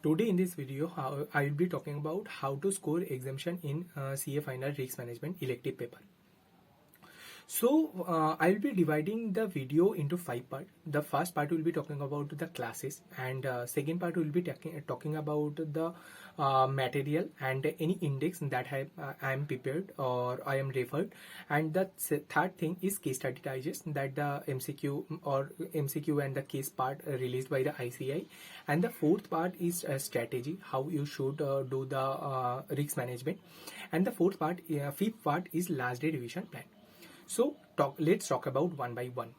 Today in this video, I will be talking about how to score exemption in CA Final Risk Management elective paper. So I will be dividing the video into 5 parts. The first part will be talking about the classes, and second part will be talking about the material and any index that I am prepared or I am referred. And the third thing is case study digest, that the MCQ and the case part released by the ICI. And the fourth part is strategy, how you should do the risk management. And the fifth part is last day revision plan. So let's talk about one by one.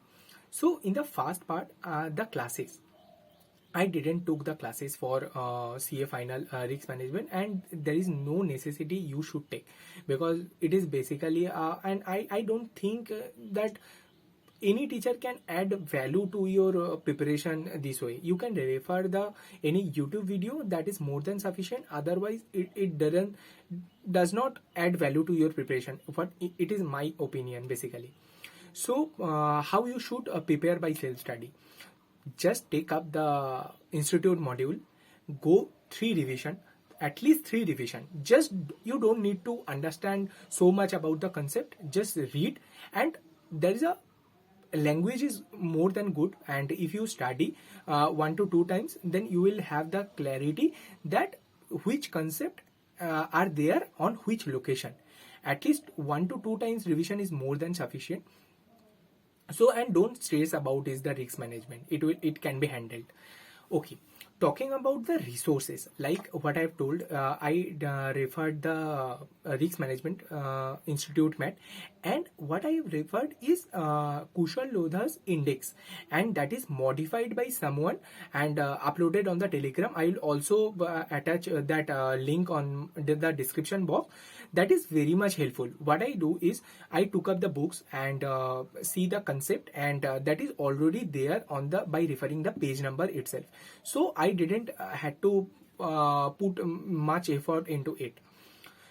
So in the first part, the classes. I didn't took the classes for CA Final Risk Management, and there is no necessity you should take, because it is basically and I don't think that any teacher can add value to your preparation this way. You can refer the any YouTube video, that is more than sufficient. Otherwise it does not add value to your preparation, but it is my opinion basically. So how you should prepare by self study? Just take up the institute module, go 3 revision, at least 3 revision. Just you don't need to understand so much about the concept, just read. And there is a language is more than good, and if you study 1 to 2 times, then you will have the clarity that which concept are there on which location. At least 1 to 2 times revision is more than sufficient. So, and don't stress about is the risk management, it can be handled. Okay, talking about the resources, like what I've told, I referred the risk management institute mat, and what I have referred is Kushal Lodha's index, and that is modified by someone and uploaded on the Telegram. I will also attach that link on the description box. That is very much helpful. What I do is I took up the books and see the concept, and that is already there on the by referring the page number itself. So I didn't had to put much effort into it.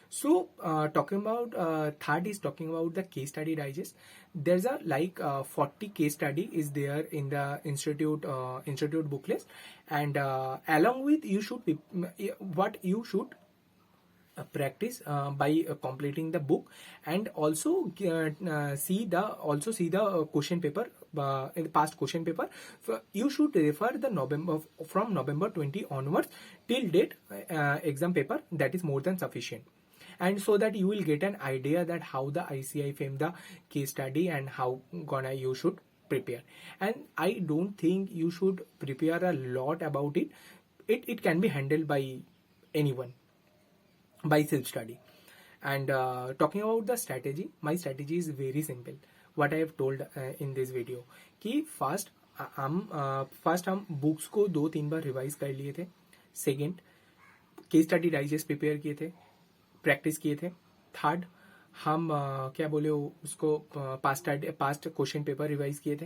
So talking about third is talking about the case study digest. There's a 40 case study is there in the institute booklet, and along with you should be what you should practice by completing the book, and also see the question paper, in the past question paper. You should refer the from November 20 onwards till date exam paper. That is more than sufficient, and so that you will get an idea that how the ICI framed the case study and how you should prepare. And I don't think you should prepare a lot about it. It can be handled by anyone by self-study. And talking about the strategy, my strategy is very simple. What I have told in this video कि first हम books को 2-3 बार revise कर लिए थे. Second, case study digest prepare किए थे, practice किए थे. थर्ड, हम क्या बोले उसको पास्ट क्वेश्चन पेपर रिवाइज किए थे.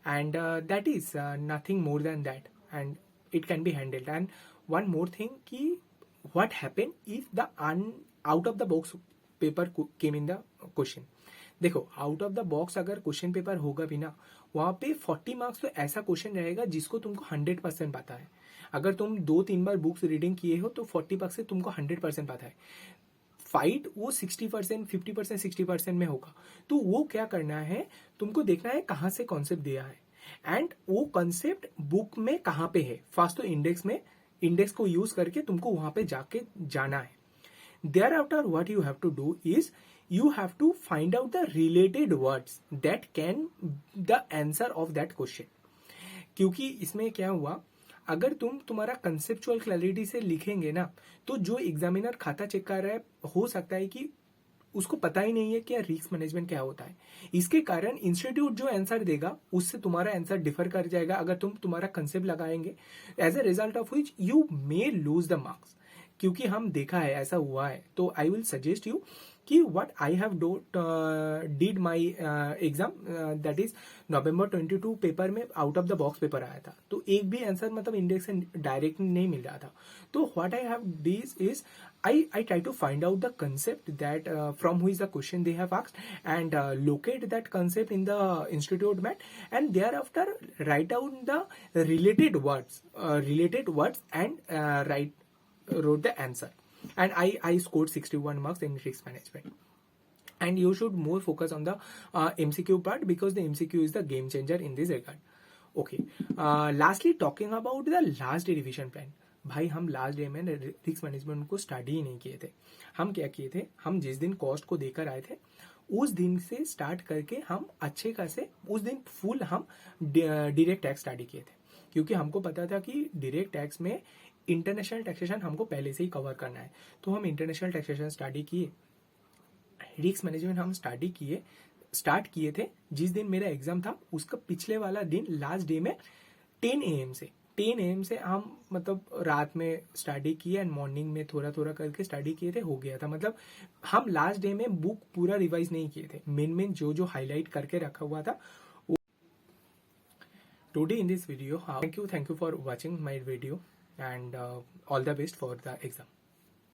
And that is nothing more than that, and it can be handled. And one more thing कि what happened if the out of the box paper came in the question. देखो, out of the box अगर question paper होगा भी ना, वहां पे 40 marks तो ऐसा क्वेश्चन रहेगा जिसको तुमको 100% पता है. अगर तुम 2-3 बार बुक्स रीडिंग किए हो तो 40% से तुमको 100% पता है. फाइट वो 60%, 50%, 60% में होगा. तो वो क्या करना है, तुमको देखना है कहाँ से कॉन्सेप्ट दिया है, एंड वो कॉन्सेप्ट बुक में कहाँ पे है. फर्स्ट तो इंडेक्स को यूज करके तुमको वहां पे जाके जाना है. Thereafter what you have to do is you have to find out the related words that can the answer of that question. क्योंकि इसमें क्या हुआ, अगर तुम्हारा कंसेप्चुअल क्लैरिटी से लिखेंगे ना, तो जो एग्जामिनर खाता चेक कर रहा है, हो सकता है कि उसको पता ही नहीं है कि रिस्क मैनेजमेंट क्या होता है. इसके कारण इंस्टीट्यूट जो आंसर देगा उससे तुम्हारा आंसर डिफर कर जाएगा अगर तुम्हारा कंसेप्ट लगाएंगे, as a result of which you may lose the marks. क्योंकि हम देखा है ऐसा हुआ है, तो आई विल सजेस्ट यू कि what I have did my exam, that is November 22 paper में out of the box paper आया था, तो एक भी आंसर मतलब इंडेक्स से डायरेक्ट नहीं मिल रहा था. तो what I have this is I try to find out the concept that from who is the question they have asked, and locate that concept in the institute mat, and thereafter write down the related words and wrote the answer, and I scored 61 marks in risk management. And you should more focus on the MCQ part, because the MCQ is the game changer in this regard. Okay, lastly talking about the last day revision plan. भाई हम last day में risk management को study ही नहीं किए थे. हम क्या किए थे, हम जिस दिन कॉस्ट को देकर आए थे उस दिन से स्टार्ट करके हम अच्छे खासे उस दिन फुल हम डायरेक्ट टैक्स स्टडी किए थे, क्योंकि हमको पता था कि डायरेक्ट टैक्स में इंटरनेशनल टैक्सेशन हमको पहले से ही कवर करना है. तो हम इंटरनेशनल टैक्सेशन स्टडी किए, रिस्क मैनेजमेंट हम स्टार्ट किए थे. जिस दिन मेरा एग्जाम था उसका पिछले वाला दिन लास्ट डे में 10 AM से हम मतलब रात में स्टडी किए एंड मॉर्निंग में थोड़ा थोड़ा करके स्टडी किए थे, हो गया था. मतलब हम लास्ट डे में बुक पूरा रिवाइज नहीं किए थे, मेन जो हाईलाइट करके रखा हुआ था. Today in this video, thank you for watching my video, and all the best for the exam.